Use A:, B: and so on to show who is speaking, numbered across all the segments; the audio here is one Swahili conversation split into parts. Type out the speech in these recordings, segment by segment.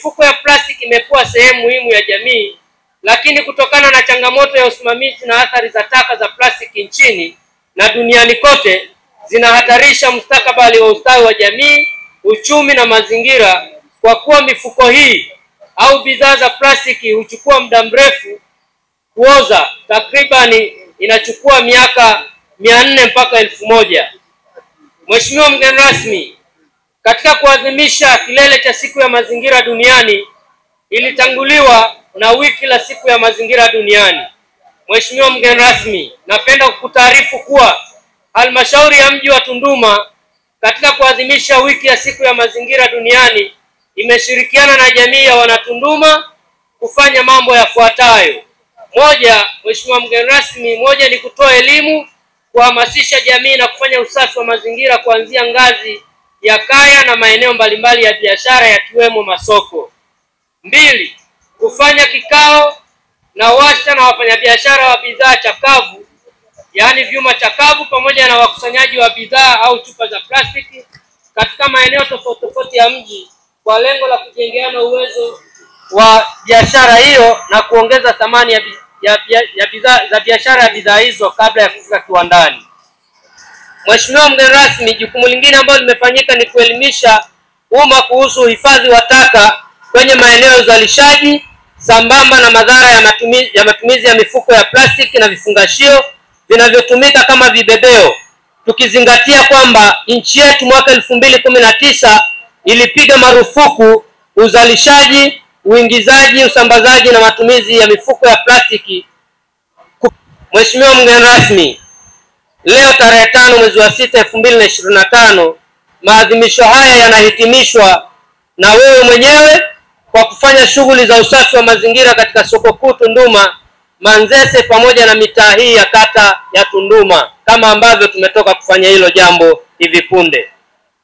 A: mifuko ya plastiki imekuwa sehemu muhimu ya jamii, lakini kutokana na changamoto ya usimamizi na athari za taka za plastiki nchini na duniani kote, zinahatarisha mustakabali wa ustawi wa jamii, uchumi na mazingira, kwa kuwa mifuko hii au bidhaa za plastiki huchukua muda mrefu kuoza. Takribani inachukua miaka 400 mpaka 1000. Mheshimiwa mgeni rasmi, katika kuadhimisha kilele cha siku ya mazingira duniani, ilitanguliwa na wiki la siku ya mazingira duniani. Mheshimiwa mgeni rasmi, napenda kukutaarifu kuwa halmashauri ya mji wa Tunduma katika kuadhimisha wiki ya siku ya mazingira duniani imeshirikiana na jamii ya Wanatunduma kufanya mambo yafuatayo. Moja, Mheshimiwa mgeni rasmi, moja ni kutoa elimu, kuhamasisha jamii na kufanya usafi wa mazingira kuanzia ngazi ya kaya na maeneo mbalimbali ya biashara yakiwemo masoko. Mbili, kufanya kikao na washa na wafanyabiashara wa bidhaa chakavu, yaani vyuma chakavu, pamoja na wakusanyaji wa bidhaa au chupa za plastiki katika maeneo tofauti ya mji kwa lengo la kujengeana uwezo wa biashara hiyo na kuongeza thamani ya bidhaa za biashara ya bidhaa hizo kabla ya kufika kiwandani. Mheshimiwa mgeni rasmi, jukumu lingine ambalo limefanyika ni kuelimisha umma kuhusu uhifadhi wa taka kwenye maeneo ya uzalishaji sambamba na madhara ya matumizi ya mifuko ya plastiki na vifungashio vinavyotumika kama vibebeo, tukizingatia kwamba nchi yetu mwaka 2019 ilipiga marufuku uzalishaji, uingizaji, usambazaji na matumizi ya mifuko ya plastiki. Mheshimiwa mgeni rasmi, leo tarehe 5 mwezi wa 6 2025, maadhimisho haya yanahitimishwa na wewe mwenyewe kwa kufanya shughuli za usafi wa mazingira katika soko kuu Tunduma, Manzese pamoja na mitaa hii ya kata ya Tunduma, kama ambavyo tumetoka kufanya hilo jambo hivi punde.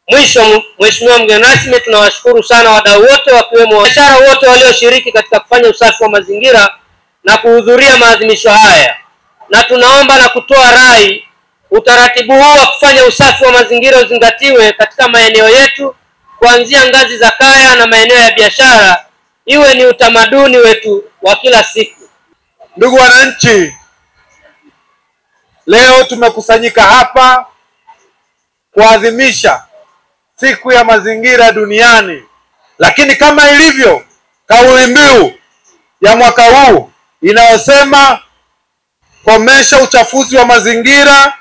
A: Mwisho, Mheshimiwa mgeni rasmi, tunawashukuru sana wadau wote wakiwemo biashara wote walioshiriki katika kufanya usafi wa mazingira na kuhudhuria maadhimisho haya, na tunaomba na kutoa rai utaratibu huu wa kufanya usafi wa mazingira uzingatiwe katika maeneo yetu kuanzia ngazi za kaya na maeneo ya biashara, iwe ni utamaduni wetu wa kila siku.
B: Ndugu wananchi, leo tumekusanyika hapa kuadhimisha siku ya mazingira duniani, lakini kama ilivyo kauli mbiu ya mwaka huu inayosema komesha uchafuzi wa mazingira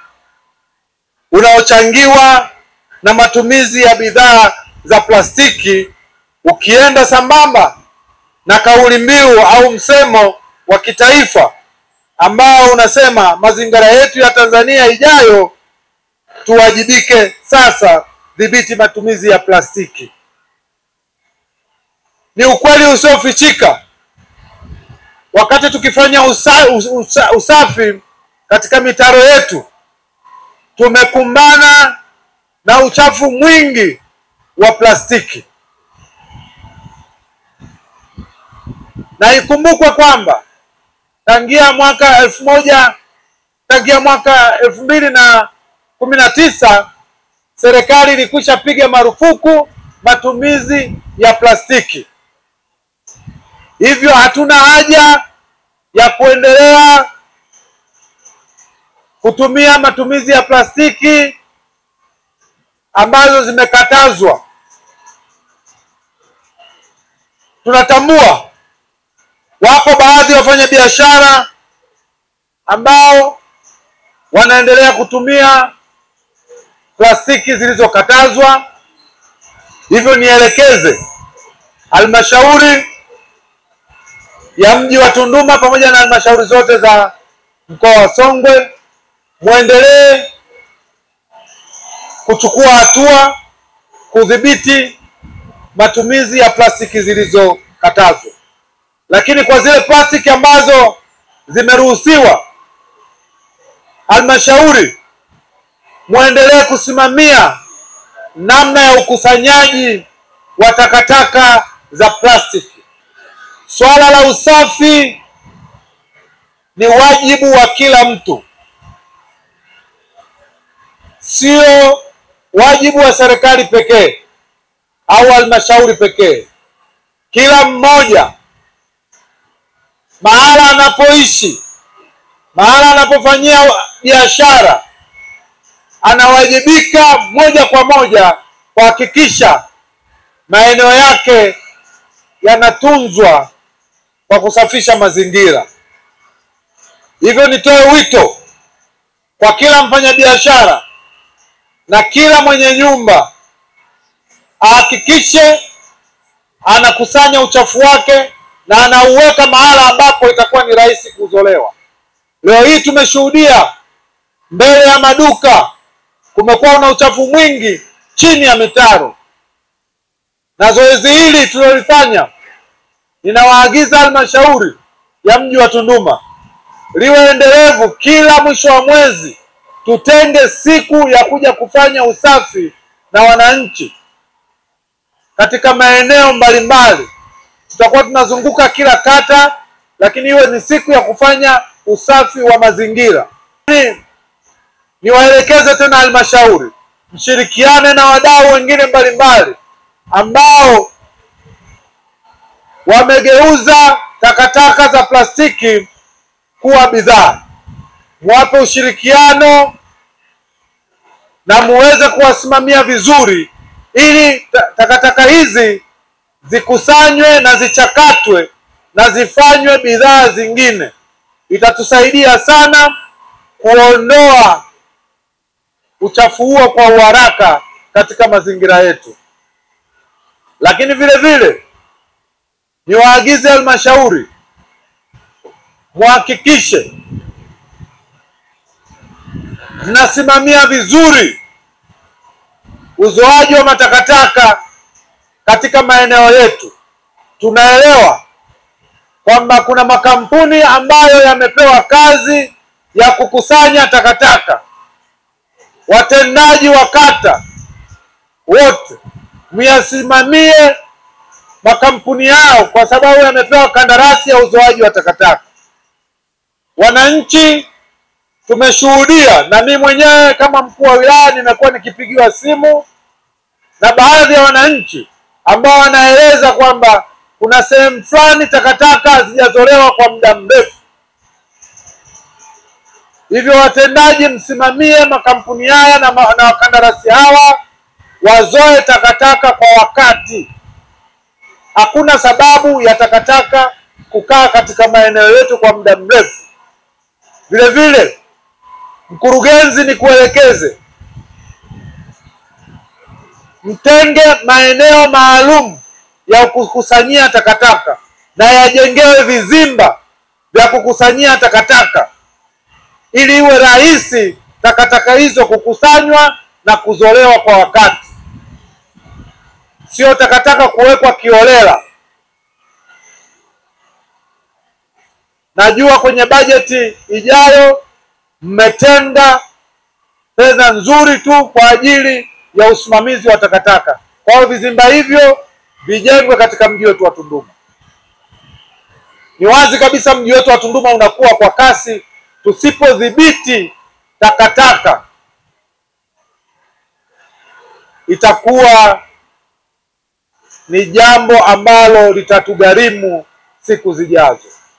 B: unaochangiwa na matumizi ya bidhaa za plastiki, ukienda sambamba na kauli mbiu au msemo wa kitaifa ambao unasema mazingira yetu ya Tanzania ijayo, tuwajibike sasa, dhibiti matumizi ya plastiki. Ni ukweli usiofichika, wakati tukifanya usafi katika mitaro yetu tumekumbana na uchafu mwingi wa plastiki, na ikumbukwe kwamba tangia mwaka 2019 serikali ilikwisha piga marufuku matumizi ya plastiki. Hivyo hatuna haja ya kuendelea kutumia matumizi ya plastiki ambazo zimekatazwa. Tunatambua wapo baadhi ya wafanyabiashara ambao wanaendelea kutumia plastiki zilizokatazwa. Hivyo nielekeze halmashauri ya mji wa Tunduma pamoja na halmashauri zote za mkoa wa Songwe muendelee kuchukua hatua kudhibiti matumizi ya plastiki zilizokatazwa. Lakini kwa zile plastiki ambazo zimeruhusiwa, halmashauri muendelee kusimamia namna ya ukusanyaji wa takataka za plastiki. Swala la usafi ni wajibu wa kila mtu, sio wajibu wa serikali pekee au halmashauri pekee. kila mmoja mahala anapoishi, mahala anapofanyia biashara, anawajibika moja kwa moja kuhakikisha maeneo yake yanatunzwa kwa kusafisha mazingira. Hivyo nitoe wito kwa kila mfanyabiashara na kila mwenye nyumba ahakikishe anakusanya uchafu wake na anauweka mahala ambapo itakuwa ni rahisi kuzolewa. Leo hii tumeshuhudia mbele ya maduka kumekuwa na uchafu mwingi chini ya mitaro, na zoezi hili tulilofanya, ninawaagiza halmashauri ya mji wa Tunduma liwe endelevu. Kila mwisho wa mwezi tutenge siku ya kuja kufanya usafi na wananchi katika maeneo mbalimbali. Tutakuwa tunazunguka kila kata, lakini iwe ni siku ya kufanya usafi wa mazingira. Niwaelekeze tena halmashauri mshirikiane na wadau wengine mbalimbali ambao wamegeuza takataka za plastiki kuwa bidhaa. Mwape ushirikiano na muweze kuwasimamia vizuri ili takataka hizi zikusanywe na zichakatwe na zifanywe bidhaa zingine. Itatusaidia sana kuondoa uchafu huo kwa uharaka katika mazingira yetu. Lakini vile vile niwaagize halmashauri muhakikishe mnasimamia vizuri uzoaji wa matakataka katika maeneo yetu. Tunaelewa kwamba kuna makampuni ambayo yamepewa kazi ya kukusanya takataka. Watendaji wa kata wote myasimamie makampuni yao, kwa sababu yamepewa kandarasi ya uzoaji wa takataka. Wananchi tumeshuhudia, na mimi mwenyewe kama mkuu wa wilaya nimekuwa nikipigiwa simu na baadhi ya wananchi ambao wanaeleza kwamba kuna sehemu fulani takataka hazijazolewa kwa muda mrefu. Hivyo watendaji, msimamie makampuni haya na wakandarasi hawa wazoe takataka kwa wakati. Hakuna sababu ya takataka kukaa katika maeneo yetu kwa muda mrefu. Vile vile mkurugenzi, ni kuelekeze mtenge maeneo maalum ya kukusanyia takataka na yajengewe vizimba vya kukusanyia takataka ili iwe rahisi takataka hizo kukusanywa na kuzolewa kwa wakati, sio takataka kuwekwa kiholela. Najua kwenye bajeti ijayo mmetenga fedha nzuri tu kwa ajili ya usimamizi wa takataka. Kwa hiyo vizimba hivyo vijengwe katika mji wetu wa Tunduma. Ni wazi kabisa mji wetu wa Tunduma unakuwa kwa kasi. Tusipodhibiti takataka itakuwa ni jambo ambalo litatugharimu siku zijazo.